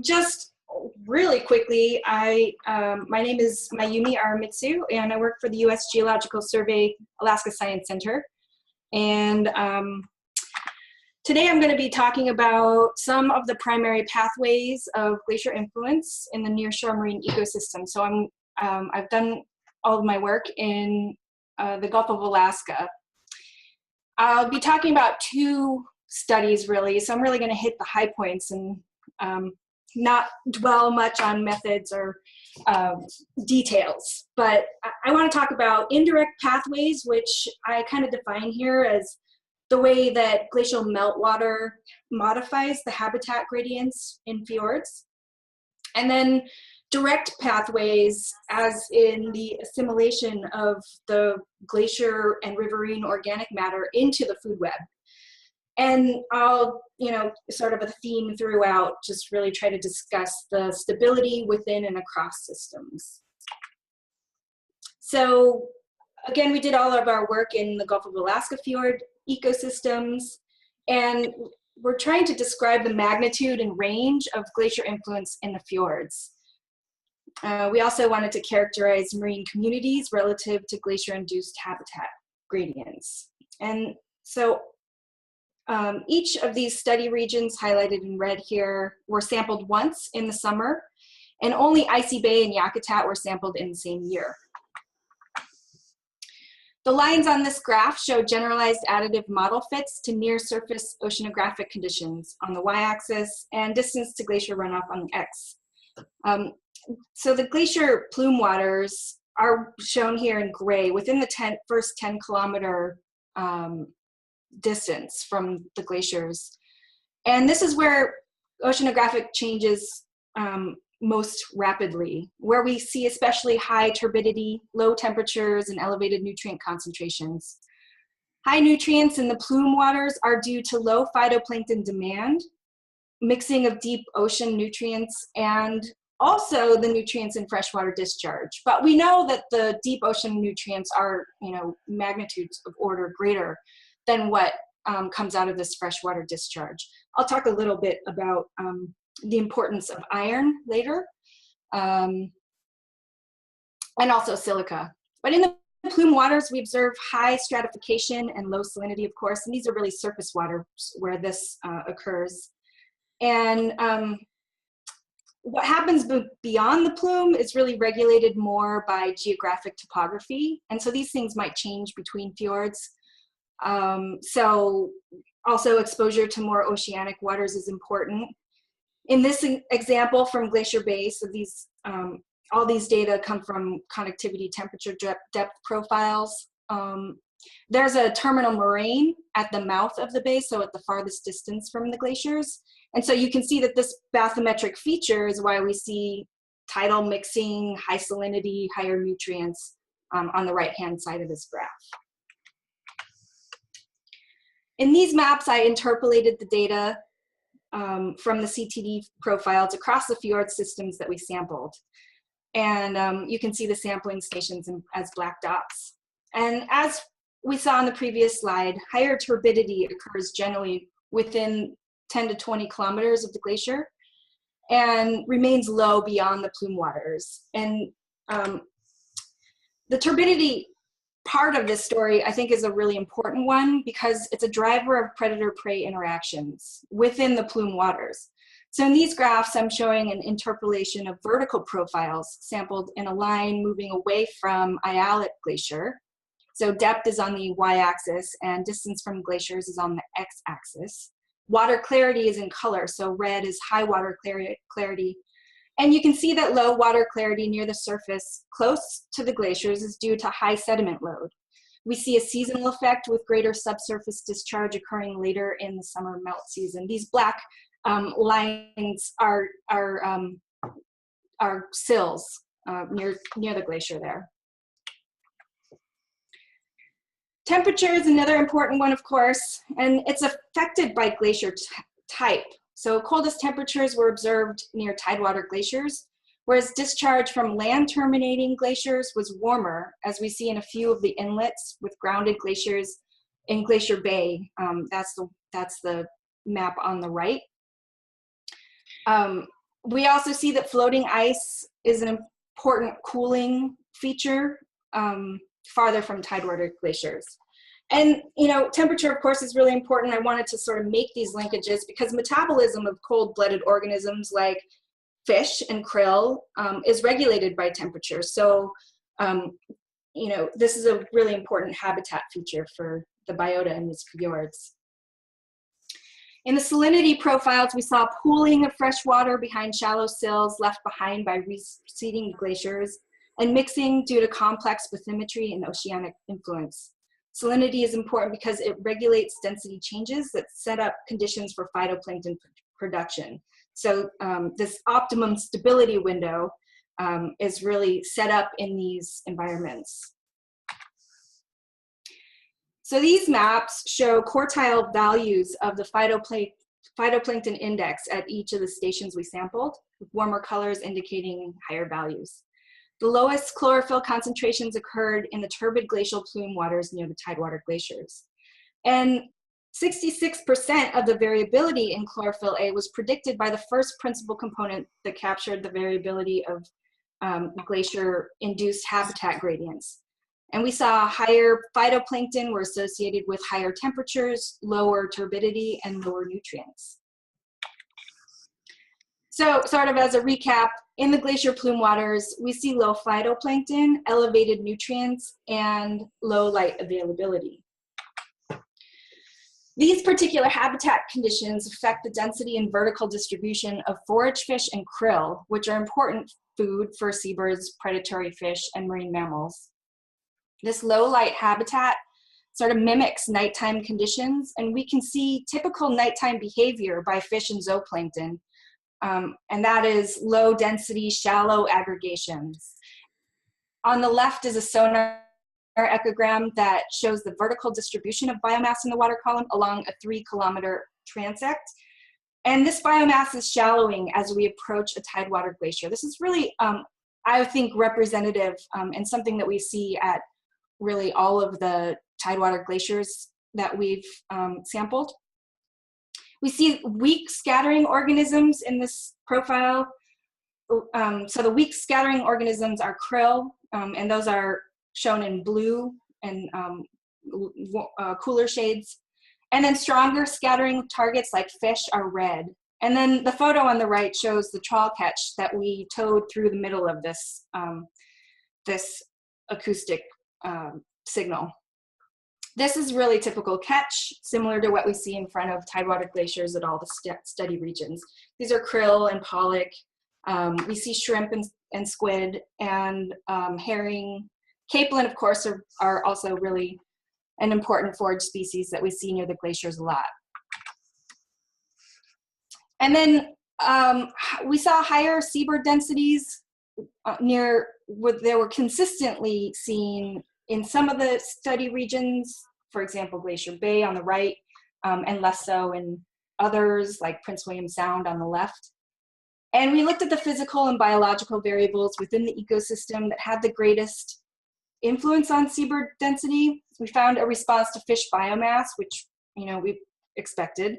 Just really quickly, my name is Mayumi Aramitsu, and I work for the U.S. Geological Survey Alaska Science Center. And today I'm going to be talking about some of the primary pathways of glacier influence in the nearshore marine ecosystem. So I've done all of my work in the Gulf of Alaska. I'll be talking about two studies really, so I'm really going to hit the high points and not dwell much on methods or details. But I want to talk about indirect pathways, which I kind of define here as the way that glacial meltwater modifies the habitat gradients in fjords. And then direct pathways, as in the assimilation of the glacier and riverine organic matter into the food web. And I'll, sort of a theme throughout, just really try to discuss the stability within and across systems. So again, we did all of our work in the Gulf of Alaska fjord ecosystems, and we're trying to describe the magnitude and range of glacier influence in the fjords. We also wanted to characterize marine communities relative to glacier-induced habitat gradients. And so each of these study regions highlighted in red here were sampled once in the summer, and only Icy Bay and Yakutat were sampled in the same year. The lines on this graph show generalized additive model fits to near surface oceanographic conditions on the y-axis and distance to glacier runoff on the x. So the glacier plume waters are shown here in gray within the first 10-kilometer distance from the glaciers. And this is where oceanographic changes most rapidly, where we see especially high turbidity, low temperatures, and elevated nutrient concentrations. High nutrients in the plume waters are due to low phytoplankton demand, mixing of deep ocean nutrients, and also the nutrients in freshwater discharge. But we know that the deep ocean nutrients are, magnitudes of order greater than what comes out of this freshwater discharge. I'll talk a little bit about the importance of iron later, and also silica. But in the plume waters, we observe high stratification and low salinity, of course, and these are really surface waters where this occurs. And what happens beyond the plume is really regulated more by geographic topography, and so these things might change between fjords. So also exposure to more oceanic waters is important. In this example from Glacier Bay, so these, all these data come from conductivity temperature depth profiles. There's a terminal moraine at the mouth of the bay, so at the farthest distance from the glaciers. And so you can see that this bathymetric feature is why we see tidal mixing, high salinity, higher nutrients on the right-hand side of this graph. In these maps, I interpolated the data from the CTD profiles across the fjord systems that we sampled. And you can see the sampling stations as black dots. And as we saw in the previous slide, higher turbidity occurs generally within 10 to 20 kilometers of the glacier and remains low beyond the plume waters. And the turbidity part of this story, I think, is a really important one because it's a driver of predator-prey interactions within the plume waters. So in these graphs, I'm showing an interpolation of vertical profiles sampled in a line moving away from Ayalit Glacier. So depth is on the y-axis and distance from glaciers is on the x-axis. Water clarity is in color, so red is high water clarity. And you can see that low water clarity near the surface close to the glaciers is due to high sediment load. We see a seasonal effect with greater subsurface discharge occurring later in the summer melt season. These black lines are sills near the glacier there. Temperature is another important one, of course, and it's affected by glacier type. So coldest temperatures were observed near tidewater glaciers, whereas discharge from land terminating glaciers was warmer, as we see in a few of the inlets with grounded glaciers in Glacier Bay. That's the map on the right. We also see that floating ice is an important cooling feature farther from tidewater glaciers. And, you know, temperature, of course, is really important. I wanted to sort of make these linkages because metabolism of cold-blooded organisms like fish and krill is regulated by temperature. So, you know, this is a really important habitat feature for the biota in these fjords. In the salinity profiles, we saw pooling of fresh water behind shallow sills left behind by receding glaciers and mixing due to complex bathymetry and oceanic influence. Salinity is important because it regulates density changes that set up conditions for phytoplankton production. So this optimum stability window is really set up in these environments. So these maps show quartile values of the phytoplankton index at each of the stations we sampled, with warmer colors indicating higher values. The lowest chlorophyll concentrations occurred in the turbid glacial plume waters near the tidewater glaciers. And 66% of the variability in chlorophyll A was predicted by the first principal component that captured the variability of glacier-induced habitat gradients. And we saw higher phytoplankton were associated with higher temperatures, lower turbidity, and lower nutrients. So sort of as a recap, in the glacier plume waters, we see low phytoplankton, elevated nutrients, and low light availability. These particular habitat conditions affect the density and vertical distribution of forage fish and krill, which are important food for seabirds, predatory fish, and marine mammals. This low light habitat sort of mimics nighttime conditions, and we can see typical nighttime behavior by fish and zooplankton, and that is low density, shallow aggregations. On the left is a sonar echogram that shows the vertical distribution of biomass in the water column along a 3-kilometer transect. And this biomass is shallowing as we approach a tidewater glacier. This is really, I think, representative and something that we see at really all of the tidewater glaciers that we've sampled. We see weak scattering organisms in this profile. So the weak scattering organisms are krill, and those are shown in blue and cooler shades. And then stronger scattering targets like fish are red. And then the photo on the right shows the trawl catch that we towed through the middle of this, this acoustic signal. This is really typical catch, similar to what we see in front of tidewater glaciers at all the study regions. These are krill and pollock. We see shrimp and squid and herring. Capelin, of course, are also really an important forage species that we see near the glaciers a lot. And then we saw higher seabird densities they were consistently seen in some of the study regions, for example, Glacier Bay on the right, and less so in others like Prince William Sound on the left. And we looked at the physical and biological variables within the ecosystem that had the greatest influence on seabird density. We found a response to fish biomass, which we expected.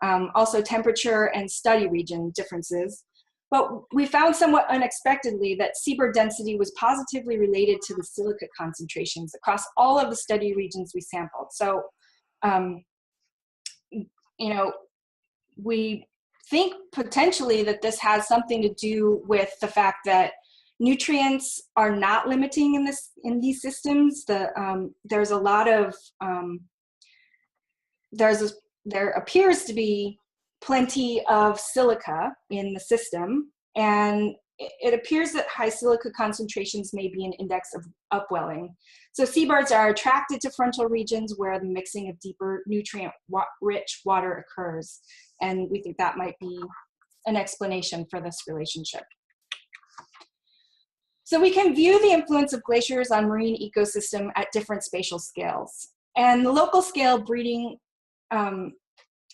Also temperature and study region differences. But we found somewhat unexpectedly that seabird density was positively related to the silica concentrations across all of the study regions we sampled. So, we think potentially that this has something to do with the fact that nutrients are not limiting in these systems. There's a lot of there appears to be plenty of silica in the system, and it appears that high silica concentrations may be an index of upwelling. So seabirds are attracted to frontal regions where the mixing of deeper nutrient-rich water occurs, and we think that might be an explanation for this relationship. So we can view the influence of glaciers on marine ecosystem at different spatial scales. And the local scale breeding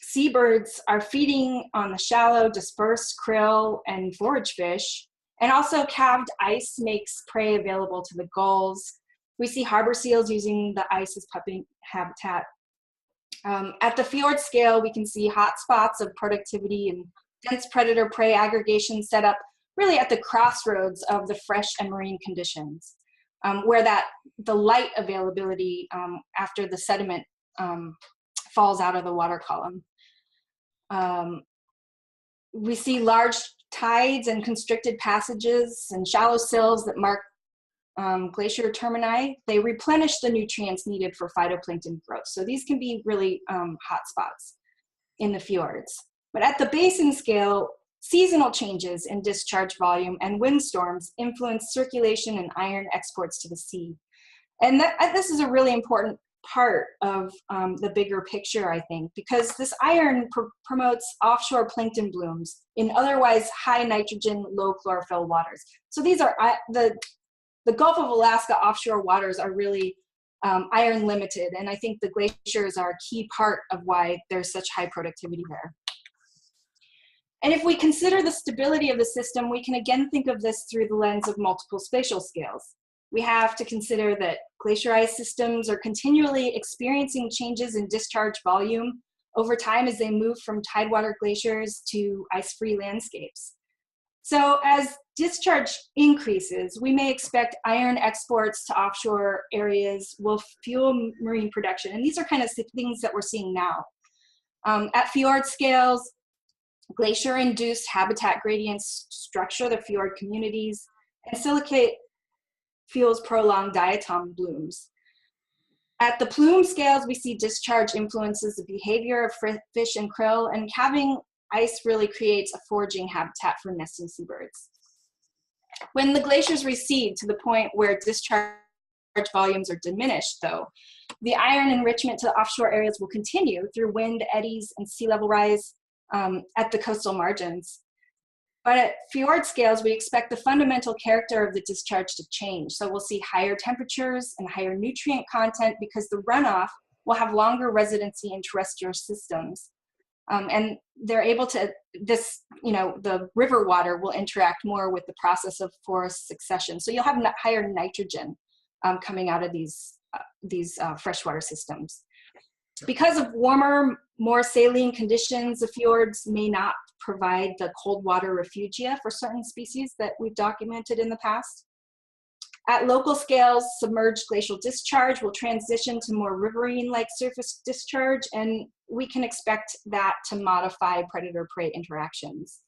seabirds are feeding on the shallow, dispersed krill and forage fish, and also calved ice makes prey available to the gulls. We see harbor seals using the ice as puppy habitat. At the fjord scale, we can see hot spots of productivity and dense predator-prey aggregation set up really at the crossroads of the fresh and marine conditions, where the light availability after the sediment falls out of the water column. We see large tides and constricted passages and shallow sills that mark glacier termini. They replenish the nutrients needed for phytoplankton growth. So these can be really hot spots in the fjords. But at the basin scale, seasonal changes in discharge volume and windstorms influence circulation and iron exports to the sea. And this is a really important part of the bigger picture, I think, because this iron promotes offshore plankton blooms in otherwise high nitrogen, low chlorophyll waters. So these are the Gulf of Alaska offshore waters are really iron limited, and I think the glaciers are a key part of why there's such high productivity there. And if we consider the stability of the system, we can again think of this through the lens of multiple spatial scales. We have to consider that glacier ice systems are continually experiencing changes in discharge volume over time as they move from tidewater glaciers to ice-free landscapes. So as discharge increases, we may expect iron exports to offshore areas will fuel marine production. And these are kind of things that we're seeing now. At fjord scales, glacier-induced habitat gradients structure the fjord communities, and silicate fuels prolonged diatom blooms. At the plume scales, we see discharge influences the behavior of fish and krill, and calving ice really creates a foraging habitat for nesting seabirds. When the glaciers recede to the point where discharge volumes are diminished, though, the iron enrichment to the offshore areas will continue through wind, eddies, and sea level rise at the coastal margins. But at fjord scales, we expect the fundamental character of the discharge to change. So we'll see higher temperatures and higher nutrient content because the runoff will have longer residency in terrestrial systems. And they're able to, the river water will interact more with the process of forest succession. So you'll have higher nitrogen coming out of these freshwater systems. Because of warmer, more saline conditions, the fjords may not provide the cold water refugia for certain species that we've documented in the past. At local scales, submerged glacial discharge will transition to more riverine-like surface discharge, and we can expect that to modify predator-prey interactions.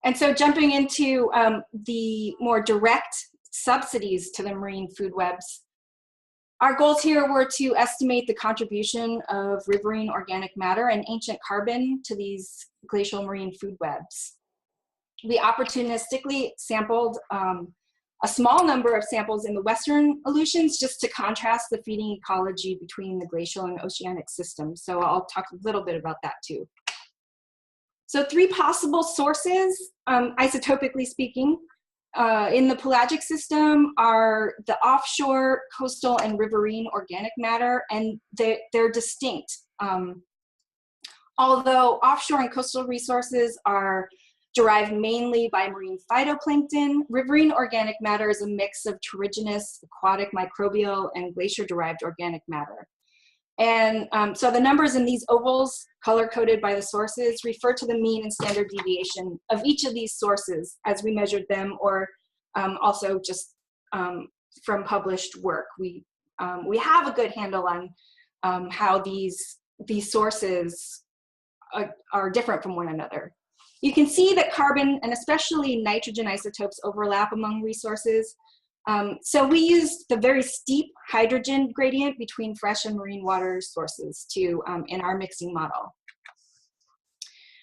And so jumping into the more direct subsidies to the marine food webs, our goals here were to estimate the contribution of riverine organic matter and ancient carbon to these glacial marine food webs. We opportunistically sampled a small number of samples in the western Aleutians just to contrast the feeding ecology between the glacial and oceanic systems. So I'll talk a little bit about that too. So 3 possible sources, isotopically speaking, in the pelagic system are the offshore, coastal, and riverine organic matter, and they're distinct. Although offshore and coastal resources are derived mainly by marine phytoplankton, riverine organic matter is a mix of terrigenous, aquatic, microbial, and glacier-derived organic matter. And so the numbers in these ovals, color-coded by the sources, refer to the mean and standard deviation of each of these sources as we measured them, or also just from published work. We have a good handle on how these sources are different from one another. You can see that carbon and especially nitrogen isotopes overlap among resources. So we used the very steep hydrogen gradient between fresh and marine water sources in our mixing model.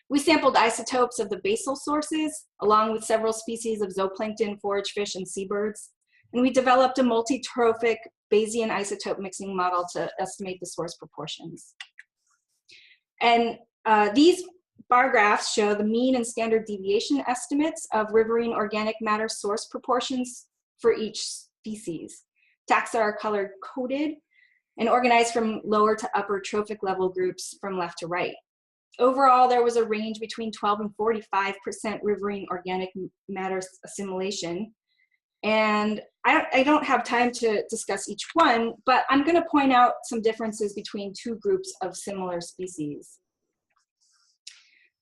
We sampled isotopes of the basal sources, along with several species of zooplankton, forage fish, and seabirds. And we developed a multi-trophic Bayesian isotope mixing model to estimate the source proportions. And these bar graphs show the mean and standard deviation estimates of riverine organic matter source proportions for each species. Taxa are color coded and organized from lower to upper trophic level groups from left to right. Overall, there was a range between 12 and 45% riverine organic matter assimilation. And I don't have time to discuss each one, but I'm going to point out some differences between 2 groups of similar species.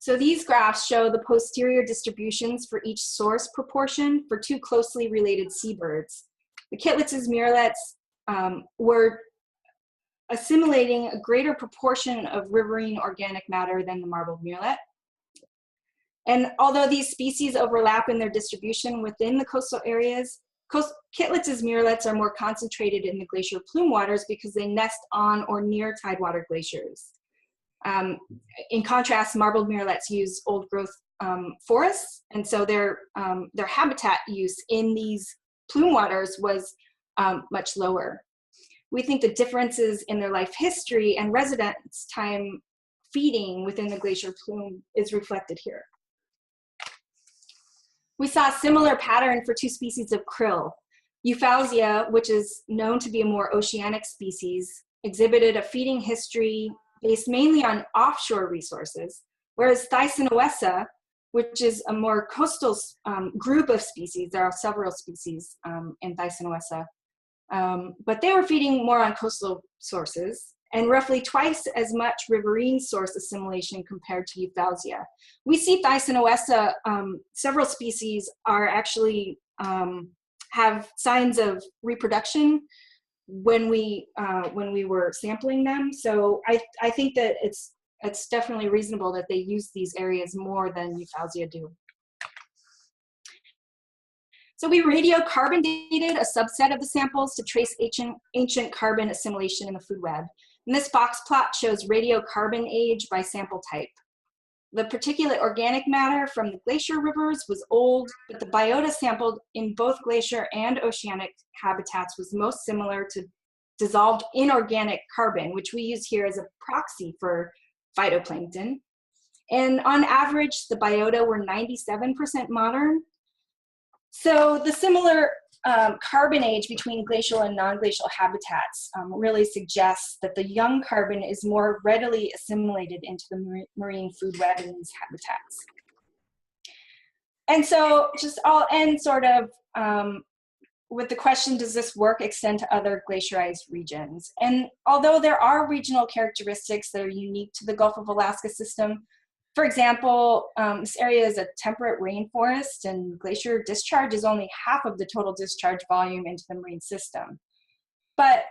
So these graphs show the posterior distributions for each source proportion for two closely related seabirds. The Kitlitz's murrelets were assimilating a greater proportion of riverine organic matter than the marbled murrelet. And although these species overlap in their distribution within the coastal areas, Kitlitz's murrelets are more concentrated in the glacier plume waters because they nest on or near tidewater glaciers. In contrast, marbled murrelets use old growth forests, and so their habitat use in these plume waters was much lower. We think the differences in their life history and residence time feeding within the glacier plume is reflected here. We saw a similar pattern for two species of krill. Euphausia, which is known to be a more oceanic species, exhibited a feeding history based mainly on offshore resources, whereas Thyssinoessa, which is a more coastal group of species, there are several species in Thyssinoessa, but they were feeding more on coastal sources and roughly twice as much riverine source assimilation compared to Euphausia. We see Thyssinoessa, several species are actually have signs of reproduction when we were sampling them. So I think that it's definitely reasonable that they use these areas more than Euphausia do. So we radiocarbon dated a subset of the samples to trace ancient carbon assimilation in the food web. And this box plot shows radiocarbon age by sample type. The particulate organic matter from the glacier rivers was old, but the biota sampled in both glacier and oceanic habitats was most similar to dissolved inorganic carbon, which we use here as a proxy for phytoplankton. And on average, the biota were 97% modern. So the similar carbon age between glacial and non-glacial habitats really suggests that the young carbon is more readily assimilated into the marine food web in these habitats. And so just I'll end sort of with the question, does this work extend to other glaciarized regions? And although there are regional characteristics that are unique to the Gulf of Alaska system, for example, this area is a temperate rainforest, and glacier discharge is only half of the total discharge volume into the marine system. But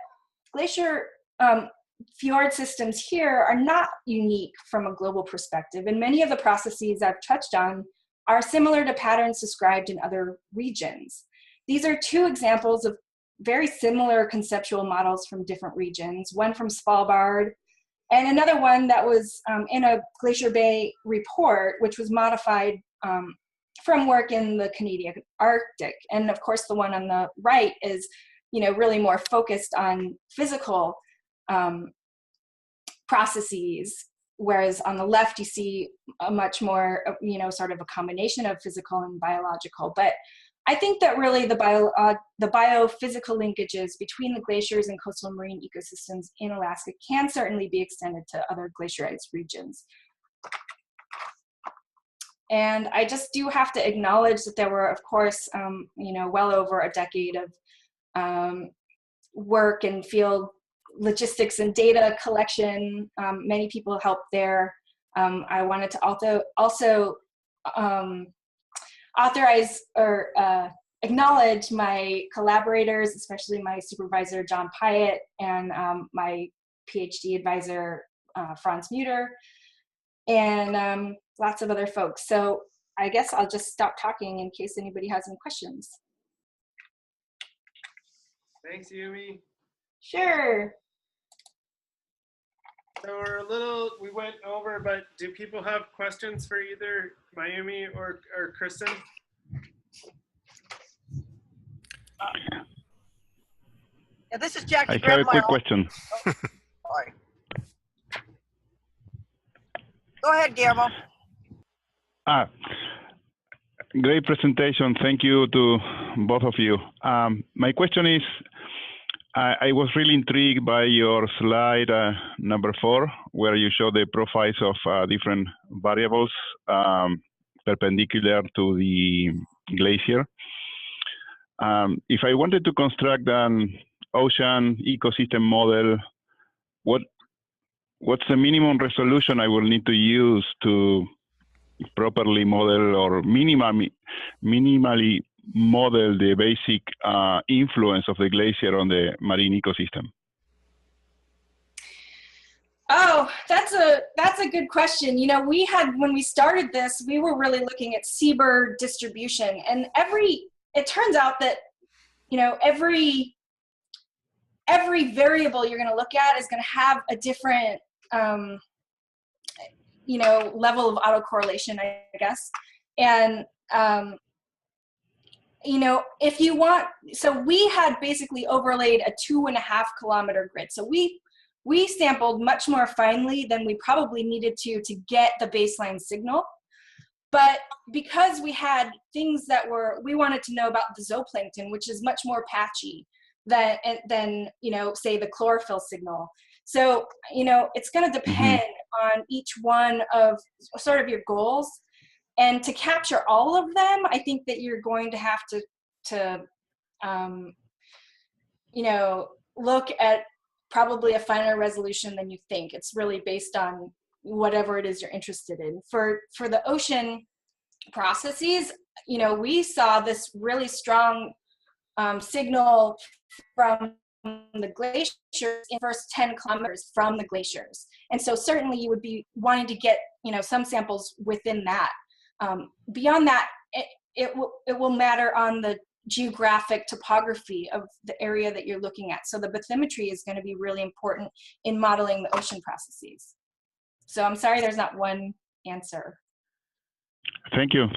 glacier fjord systems here are not unique from a global perspective, and many of the processes I've touched on are similar to patterns described in other regions. These are two examples of very similar conceptual models from different regions, one from Svalbard, and another one that was in a Glacier Bay report, which was modified from work in the Canadian Arctic. And of course, the one on the right is, really more focused on physical processes, whereas on the left, you see a much more, sort of a combination of physical and biological. But I think that really the biophysical linkages between the glaciers and coastal marine ecosystems in Alaska can certainly be extended to other glaciarized regions. And I just do have to acknowledge that there were, of course, well over a decade of work and field logistics and data collection. Many people helped there. I wanted to also authorize or acknowledge my collaborators, especially my supervisor, John Pyatt, and my PhD advisor, Franz Mutter, and lots of other folks. So I guess I'll just stop talking in case anybody has any questions. Thanks, Yumi. Sure. So we went over, but do people have questions for either Mayumi or Kristen? Yeah, this is Jackie. I have a quick question. Oh, sorry. Go ahead, Guillermo. Great presentation. Thank you to both of you. My question is, I was really intrigued by your slide number 4, where you show the profiles of different variables perpendicular to the glacier. If I wanted to construct an ocean ecosystem model, what's the minimum resolution I will need to use to properly model or minimally model the basic influence of the glacier on the marine ecosystem? Oh, that's a good question. You know, when we started this, we were really looking at seabird distribution, and it turns out that, you know, every variable you're going to look at is going to have a different, you know, level of autocorrelation, I guess. And, you know, if you want, so we had basically overlaid a 2.5 kilometer grid. So we sampled much more finely than we probably needed to get the baseline signal. But because we had things that we wanted to know about the zooplankton, which is much more patchy than you know, say the chlorophyll signal. So, you know, it's going to depend on each one of sort of your goals. And to capture all of them, I think that you're going to have to you know, look at probably a finer resolution than you think. It's really based on whatever it is you're interested in. For the ocean processes, you know, we saw this really strong signal from the glaciers in the first 10 kilometers from the glaciers. And so certainly you would be wanting to get, you know, some samples within that. Beyond that, it will matter on the geographic topography of the area that you're looking at. So the bathymetry is going to be really important in modeling the ocean processes. So I'm sorry there's not one answer. Thank you.